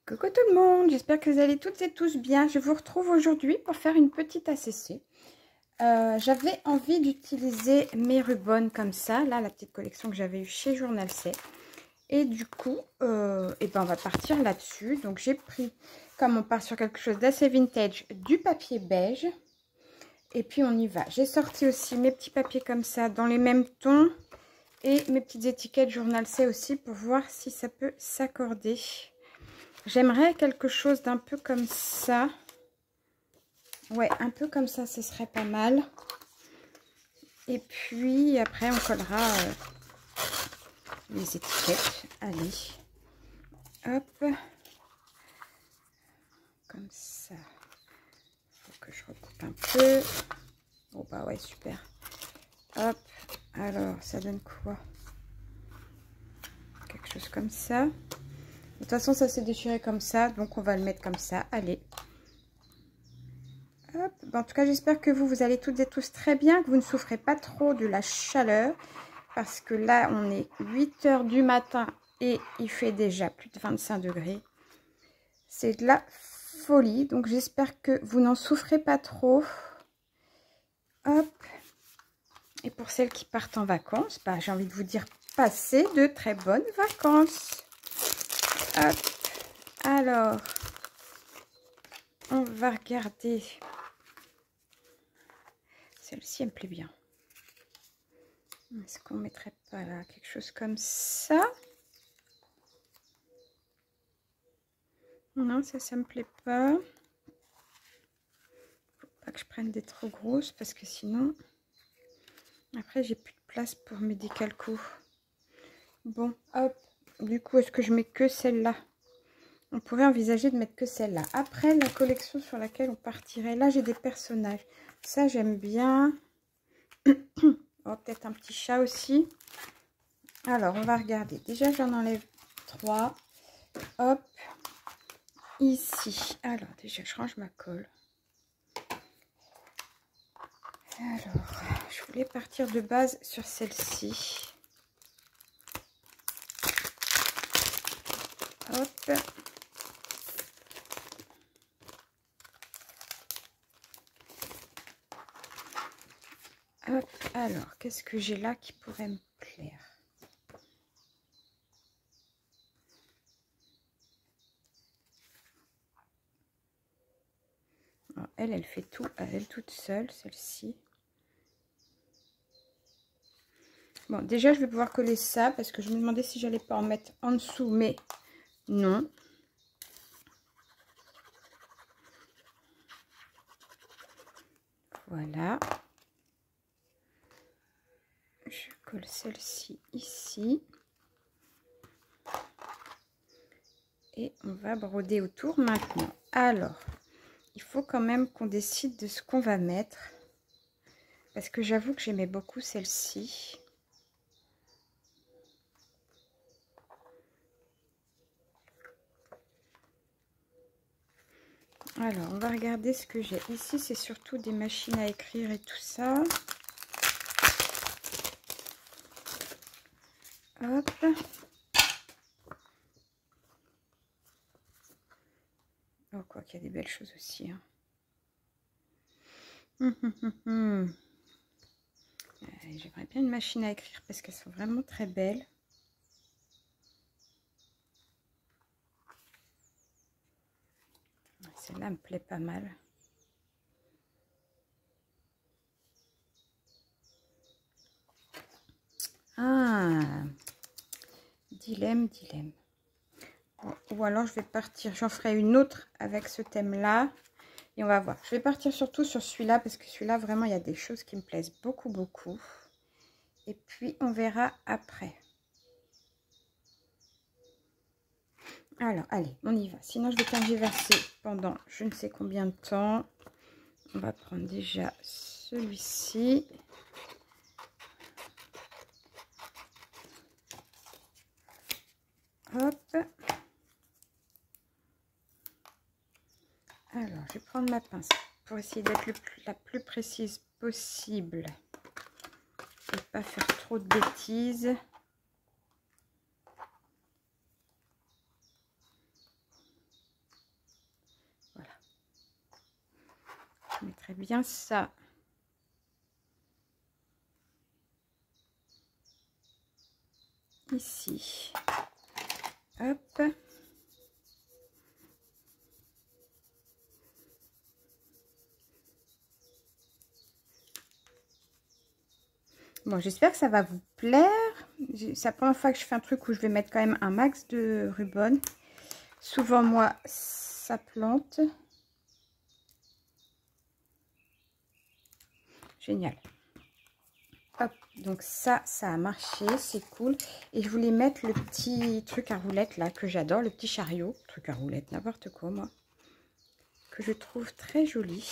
Coucou tout le monde, j'espère que vous allez toutes et tous bien. Je vous retrouve aujourd'hui pour faire une petite ACC. J'avais envie d'utiliser mes rubans comme ça, là la petite collection que j'avais eue chez Journal C. Et du coup, on va partir là-dessus. Donc j'ai pris, comme on part sur quelque chose d'assez vintage, du papier beige. Et puis on y va. J'ai sorti aussi mes petits papiers comme ça dans les mêmes tons. Et mes petites étiquettes Journal C aussi pour voir si ça peut s'accorder. J'aimerais quelque chose d'un peu comme ça. Ouais, un peu comme ça, ce serait pas mal. Et puis, après, on collera les étiquettes. Allez. Hop. Comme ça. Faut que je recoupe un peu. Oh, bah ouais, super. Hop. Alors, ça donne quoi? Quelque chose comme ça. De toute façon, ça s'est déchiré comme ça. Donc, on va le mettre comme ça. Allez. Hop. En tout cas, j'espère que vous allez toutes et tous très bien, que vous ne souffrez pas trop de la chaleur. Parce que là, on est 8 h du matin et il fait déjà plus de 25 degrés. C'est de la folie. Donc, j'espère que vous n'en souffrez pas trop. Hop. Et pour celles qui partent en vacances, bah, j'ai envie de vous dire, passez de très bonnes vacances. Hop. Alors, on va regarder. Celle-ci, elle me plaît bien. Est-ce qu'on mettrait pas là quelque chose comme ça? Non, ça me plaît pas. Faut pas que je prenne des trop grosses parce que sinon, après, j'ai plus de place pour mes décalcos. Bon, hop. Du coup, est-ce que je mets que celle-là? On pourrait envisager de mettre que celle-là. Après, la collection sur laquelle on partirait. Là, j'ai des personnages. Ça, j'aime bien. Oh, peut-être un petit chat aussi. Alors, on va regarder. Déjà, j'en enlève 3. Hop. Ici. Alors, déjà, je range ma colle. Alors, je voulais partir de base sur celle-ci. Hop. Hop. Alors, qu'est-ce que j'ai là qui pourrait me plaire? Alors, elle fait tout à elle toute seule, celle-ci. Bon, déjà, je vais pouvoir coller ça parce que je me demandais si j'allais pas en mettre en dessous, mais non. Voilà. Je colle celle-ci ici. Et on va broder autour maintenant. Alors, il faut quand même qu'on décide de ce qu'on va mettre. Parce que j'avoue que j'aimais beaucoup celle-ci. Alors, on va regarder ce que j'ai. Ici, c'est surtout des machines à écrire et tout ça. Hop. Oh, quoi qu'il y a des belles choses aussi. Hein. J'aimerais bien une machine à écrire parce qu'elles sont vraiment très belles. Celle-là me plaît pas mal. Ah, dilemme. Ou alors je vais partir, j'en ferai une autre avec ce thème-là. Et on va voir. Je vais partir surtout sur celui-là parce que celui-là, vraiment, il y a des choses qui me plaisent beaucoup. Et puis, on verra après. Alors, allez, on y va. Sinon, je vais tergiverser pendant je ne sais combien de temps. On va prendre déjà celui-ci. Hop. Alors, je vais prendre ma pince pour essayer d'être la plus précise possible. Et pas faire trop de bêtises. mettrai bien ça ici. Hop. Bon, j'espère que ça va vous plaire. C'est la première fois que je fais un truc où je vais mettre quand même un max de ruban. Souvent, moi, ça plante. Génial. Hop, donc ça a marché, c'est cool. Et je voulais mettre le petit truc à roulettes là, que j'adore, le petit chariot. Truc à roulettes, n'importe quoi, moi. Que je trouve très joli.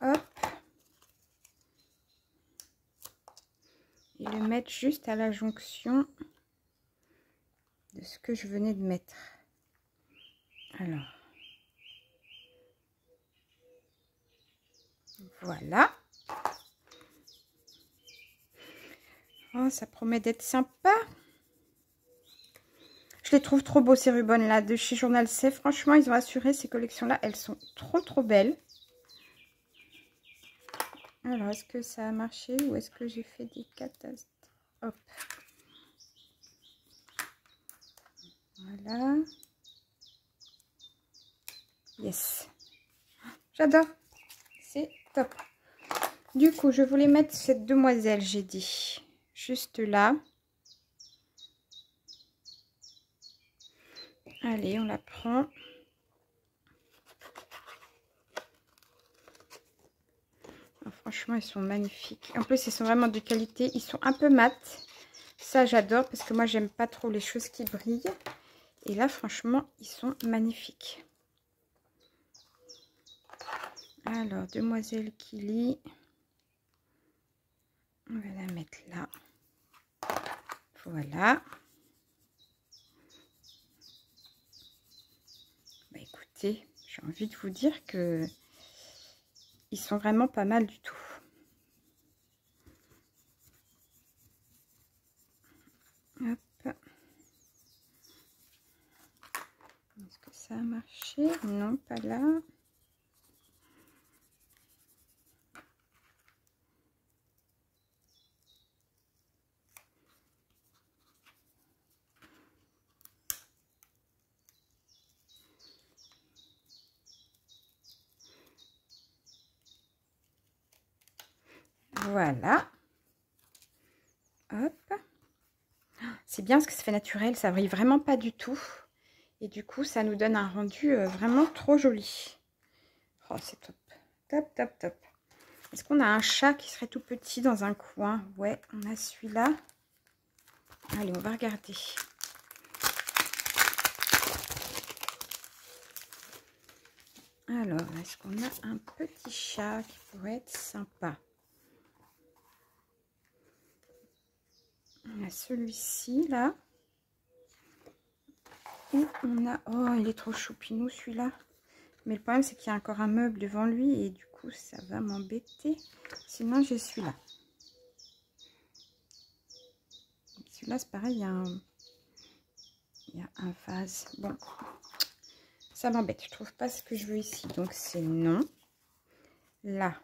Hop. Et le mettre juste à la jonction de ce que je venais de mettre. Alors. Voilà. Oh, ça promet d'être sympa. Je les trouve trop beaux ces rubans là de chez Journal C. Franchement, ils ont assuré ces collections là. Elles sont trop belles. Alors, est-ce que ça a marché ou est-ce que j'ai fait des catastrophes? Hop. Voilà. Yes. J'adore. C'est top. Du coup, je voulais mettre cette demoiselle, j'ai dit. Juste là. Allez, on la prend. Oh, franchement, ils sont magnifiques. En plus, ils sont vraiment de qualité. Ils sont un peu mat. Ça, j'adore parce que moi, j'aime pas trop les choses qui brillent. Et là, franchement, ils sont magnifiques. Alors, demoiselle Kili. On va la mettre là. Voilà. Bah, écoutez, j'ai envie de vous dire que ils sont vraiment pas mal du tout. Hop. Est-ce que ça a marché? Non, pas là. Voilà. Hop. C'est bien parce que ça fait naturel, ça brille vraiment pas du tout. Et du coup, ça nous donne un rendu vraiment trop joli. Oh, c'est top. Top, top, top. Est-ce qu'on a un chat qui serait tout petit dans un coin? Ouais, on a celui-là. Allez, on va regarder. Alors, est-ce qu'on a un petit chat qui pourrait être sympa? On a celui-ci, là. Et on a... Oh, il est trop choupinou, celui-là. Mais le problème, c'est qu'il y a encore un meuble devant lui. Et du coup, ça va m'embêter. Sinon, j'ai celui-là. Celui-là, c'est pareil, il y a un vase. Bon, ça m'embête. Je trouve pas ce que je veux ici. Donc, c'est non. Là.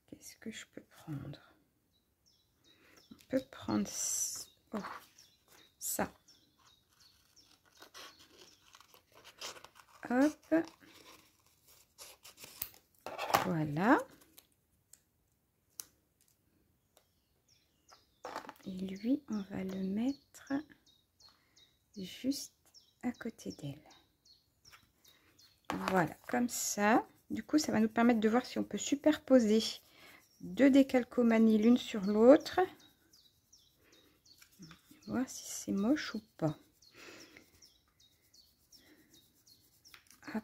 Qu'est-ce que je peux prendre? On peut prendre oh, ça. Hop. Voilà. Et lui, on va le mettre juste à côté d'elle. Voilà, comme ça. Du coup, ça va nous permettre de voir si on peut superposer deux décalcomanies l'une sur l'autre. Voir si c'est moche ou pas. Hop.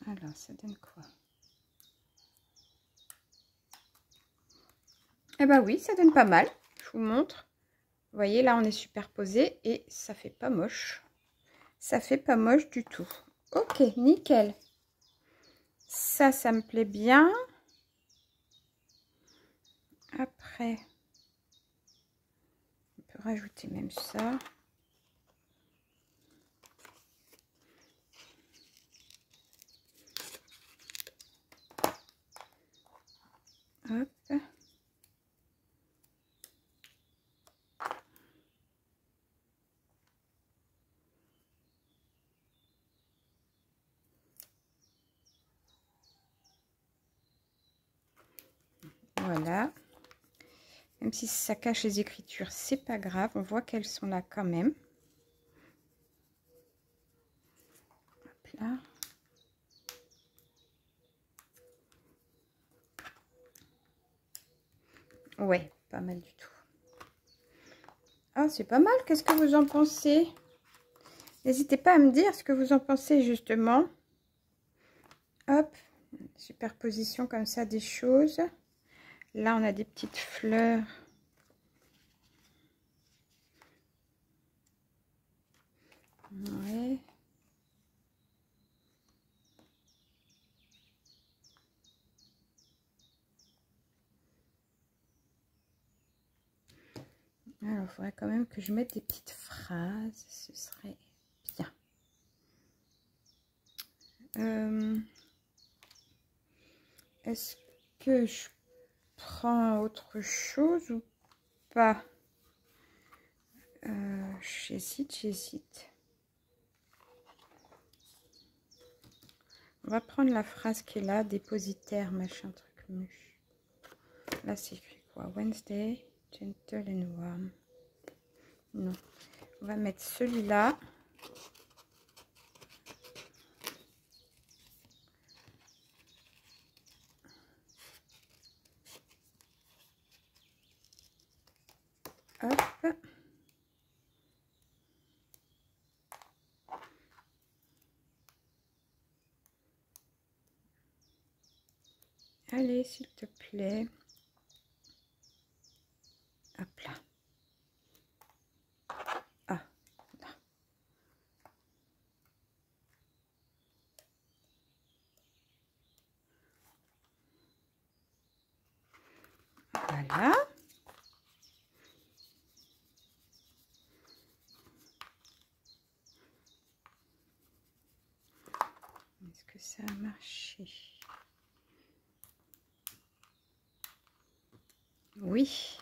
Alors, ça donne quoi? Eh ben oui, ça donne pas mal. Je vous montre. Vous voyez, là, on est superposé et ça fait pas moche. Ça fait pas moche du tout. Ok, nickel. Ça me plaît bien. Après, on peut rajouter même ça. Voilà. Même si ça cache les écritures, c'est pas grave. On voit qu'elles sont là quand même. Hop là. Ouais, pas mal du tout. Ah, c'est pas mal. Qu'est-ce que vous en pensez? N'hésitez pas à me dire ce que vous en pensez justement. Hop, superposition comme ça des choses. Là, on a des petites fleurs. Ouais. Alors, il faudrait quand même que je mette des petites phrases. Ce serait bien. Est-ce que je prends autre chose ou pas? J'hésite. On va prendre la phrase qui est là, dépositaire, machin, truc, muche. Là, c'est écrit quoi? Wednesday, gentle and warm. Non. On va mettre celui-là. Hop. Allez, s'il te plaît. Hop là. Ah, là. Voilà. Est-ce que ça a marché? Oui.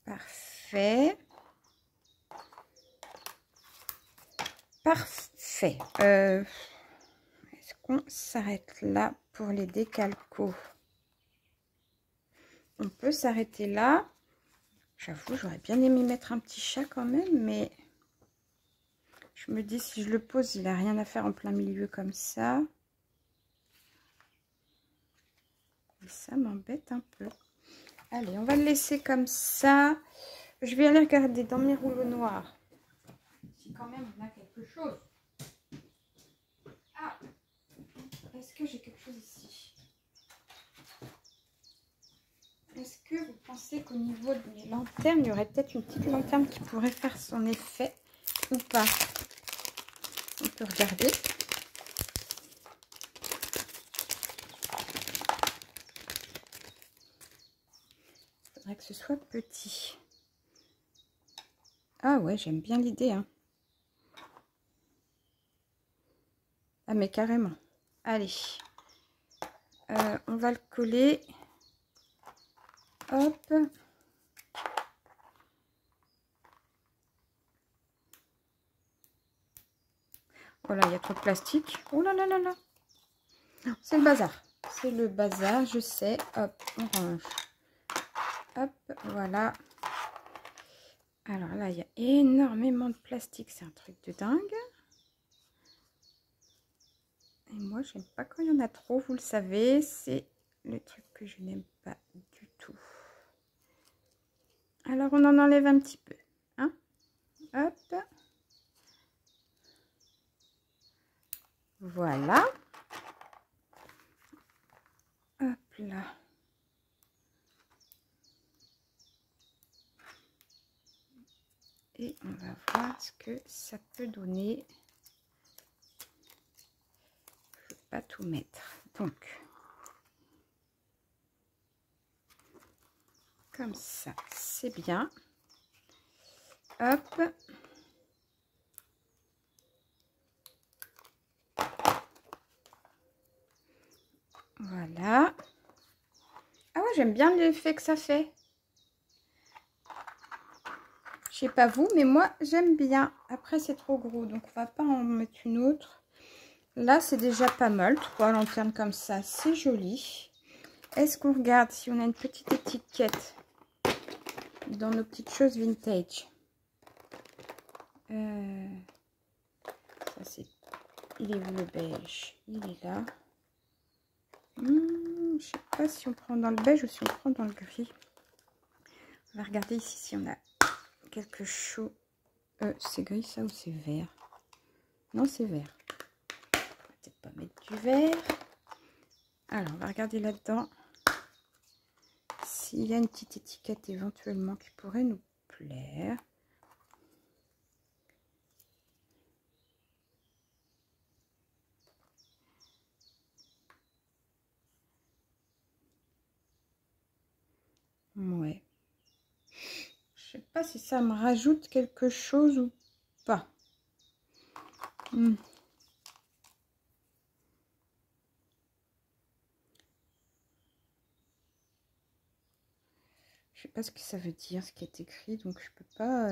Parfait. Parfait. Est-ce qu'on s'arrête là pour les décalcos? On peut s'arrêter là. J'avoue, j'aurais bien aimé mettre un petit chat quand même, mais je me dis si je le pose, il n'a rien à faire en plein milieu comme ça. Et ça m'embête un peu. Allez, on va le laisser comme ça. Je vais aller regarder dans mes rouleaux noirs. Si quand même on a quelque chose. Ah, est-ce que j'ai quelque chose ici? Est-ce que vous pensez qu'au niveau de mes lanternes, il y aurait peut-être une petite lanterne qui pourrait faire son effet ou pas? On peut regarder. Il faudrait que ce soit petit. Ah ouais, j'aime bien l'idée, hein. Ah mais carrément. Allez. On va le coller. Hop. Voilà, il y a trop de plastique. Oh là là là là. C'est le bazar. C'est le bazar, je sais. Hop, on range. Hop, voilà. Alors là, il y a énormément de plastique. C'est un truc de dingue. Et moi, j'aime pas quand il y en a trop, vous le savez. C'est le truc que je n'aime pas du tout. Alors, on en enlève un petit peu. Hein? Hop. Voilà. Hop là. Et on va voir ce que ça peut donner. Je ne vais pas tout mettre. Donc, comme ça, c'est bien. Hop. Voilà. Ah ouais, j'aime bien l'effet que ça fait. Je sais pas vous, mais moi, j'aime bien. Après, c'est trop gros, donc on va pas en mettre une autre. Là, c'est déjà pas mal. 3 lanternes comme ça, c'est joli. est-ce qu'on regarde si on a une petite étiquette dans nos petites choses vintage? Ça c'est... Il est où le beige? Il est là. Je sais pas si on prend dans le beige ou si on prend dans le gris. On va regarder ici si on a quelque chose. C'est gris ça ou c'est vert? Non, c'est vert. On va peut-être pas mettre du vert. Alors, on va regarder là-dedans s'il y a une petite étiquette éventuellement qui pourrait nous plaire. Ouais. Je sais pas si ça me rajoute quelque chose ou pas. Je sais pas ce que ça veut dire, ce qui est écrit, donc je peux pas...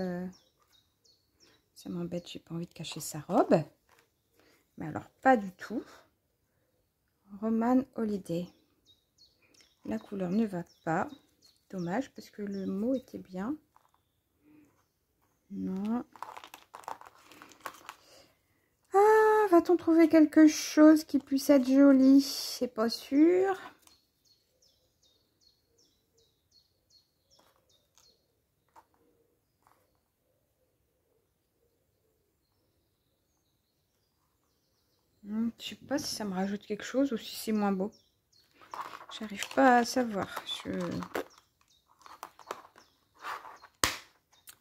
Ça m'embête, j'ai pas envie de cacher sa robe. Mais alors, pas du tout. Roman Holiday. La couleur ne va pas. Dommage, parce que le mot était bien. Non. Ah, va-t-on trouver quelque chose qui puisse être joli? C'est pas sûr. Je sais pas si ça me rajoute quelque chose ou si c'est moins beau. J'arrive pas à savoir.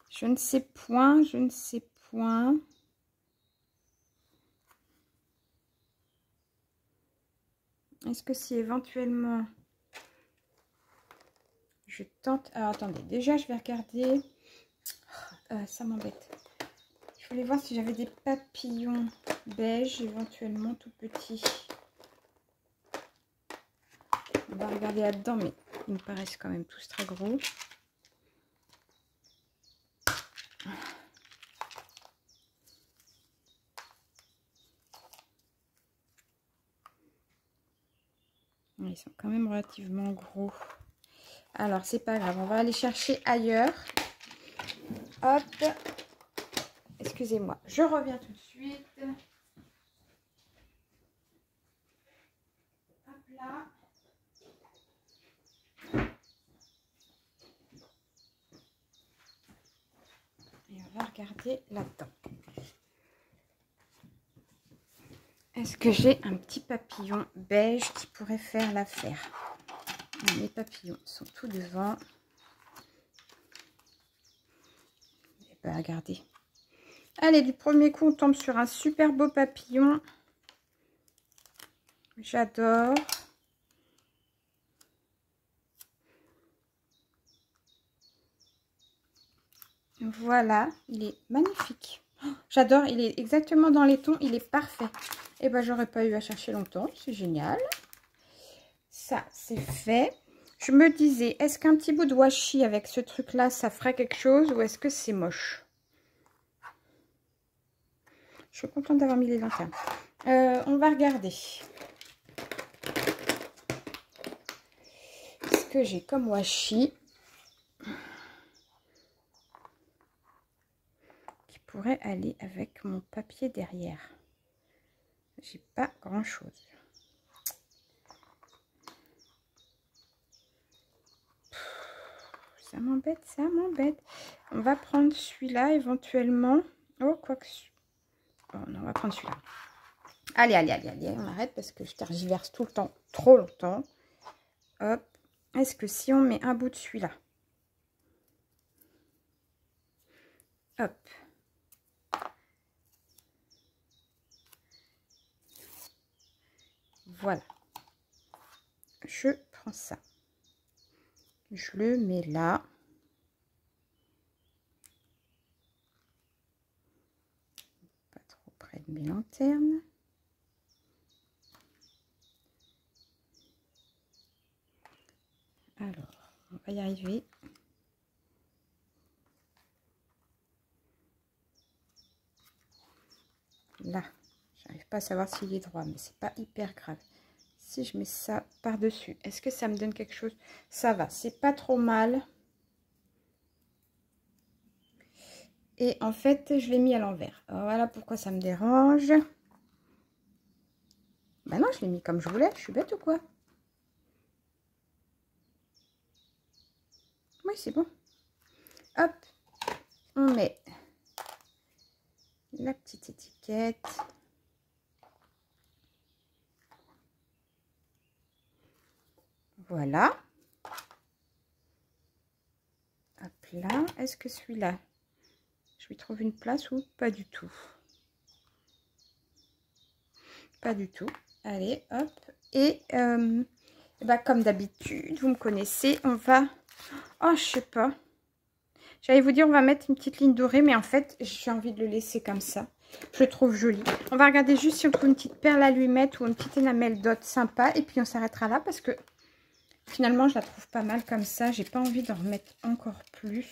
Je ne sais point, je ne sais point. Est-ce que si éventuellement je tente... Alors attendez, déjà je vais regarder. Ça m'embête. Je voulais voir si j'avais des papillons beige éventuellement tout petits. On va regarder là-dedans, mais ils me paraissent quand même tous très gros. Ils sont quand même relativement gros. Alors, c'est pas grave. On va aller chercher ailleurs. Hop. Excusez-moi. Je reviens tout de suite. Hop là. Et on va regarder là-dedans. Est-ce que j'ai un petit papillon beige qui pourrait faire l'affaire? Les papillons sont tout devant. Et bien, regardez. Allez, du premier coup, on tombe sur un super beau papillon. J'adore. Voilà, il est magnifique. Oh, j'adore, il est exactement dans les tons, il est parfait. Et ben, j'aurais pas eu à chercher longtemps, c'est génial. Ça, c'est fait. Je me disais, est-ce qu'un petit bout de washi avec ce truc-là, ça ferait quelque chose ou est-ce que c'est moche? Je suis contente d'avoir mis les lanternes. On va regarder. Ce que j'ai comme washi qui pourrait aller avec mon papier derrière. J'ai pas grand-chose. Ça m'embête, ça m'embête. On va prendre celui-là éventuellement. Oh, quoi que... Oh non, on va prendre celui-là. Allez, allez, allez, allez, on arrête parce que je tergiverse tout le temps, trop longtemps. Hop. Est-ce que si on met un bout de celui-là, hop. Voilà. Je prends ça. Je le mets là. Pas trop près de mes lanternes. Alors, on va y arriver. Là, j'arrive pas à savoir s'il est droit, mais c'est pas hyper grave. Si je mets ça par-dessus, est-ce que ça me donne quelque chose? Ça va, c'est pas trop mal. Et en fait, je l'ai mis à l'envers. Voilà pourquoi ça me dérange. Ben non, je l'ai mis comme je voulais. Je suis bête ou quoi? Oui, c'est bon. Hop, on met la petite étiquette. Voilà. Hop là. Est-ce que celui-là, je lui trouve une place ou pas du tout? Pas du tout. Allez, hop. Et bah, comme d'habitude, vous me connaissez, on va... Oh, je sais pas. J'allais vous dire, on va mettre une petite ligne dorée, mais en fait, j'ai envie de le laisser comme ça. Je le trouve joli. On va regarder juste si on trouve une petite perle à lui mettre ou une petite énamel dot sympa. Et puis, on s'arrêtera là parce que finalement, je la trouve pas mal comme ça. J'ai pas envie d'en remettre encore plus.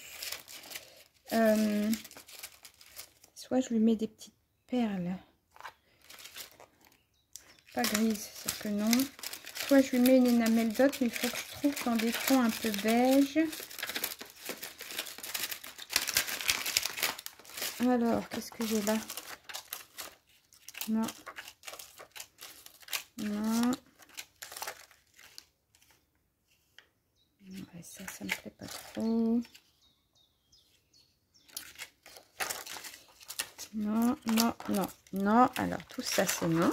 Soit je lui mets des petites perles. Pas grises, c'est que non. Soit je lui mets une énamel dot, mais il faut que je trouve dans des tons un peu beige. Alors, qu'est-ce que j'ai là? Non. Non. Ouais, ça me plaît pas trop. Non, non, non, non. Alors, tout ça, c'est non.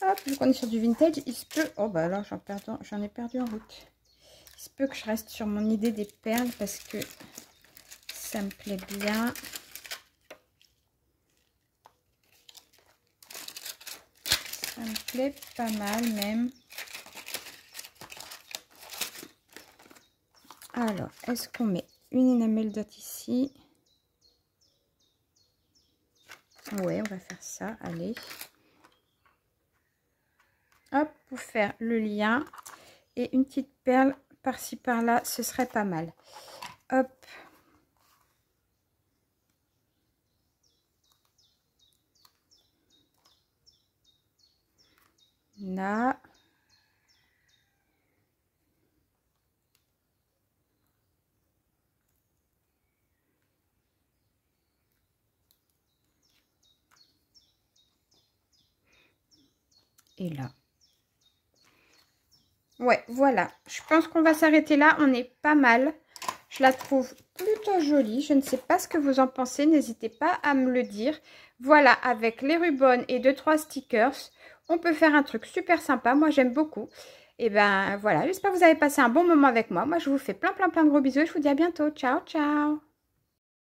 Hop, vu qu'on est sur du vintage, il se peut... Oh, bah alors, j'en ai perdu en route. Il se peut que je reste sur mon idée des perles parce que ça me plaît bien. Ça me plaît pas mal même. Alors, est-ce qu'on met une énamel dot ici? Ouais, on va faire ça. Allez. Hop, pour faire le lien. Et une petite perle par-ci par-là, ce serait pas mal. Hop. Là. Et là. Ouais, voilà. Je pense qu'on va s'arrêter là. On est pas mal. Je la trouve plutôt jolie. Je ne sais pas ce que vous en pensez. N'hésitez pas à me le dire. Voilà, avec les rubans et 2-3 stickers, on peut faire un truc super sympa. Moi, j'aime beaucoup. Et ben voilà, j'espère que vous avez passé un bon moment avec moi. Moi, je vous fais plein de gros bisous. Je vous dis à bientôt. Ciao, ciao.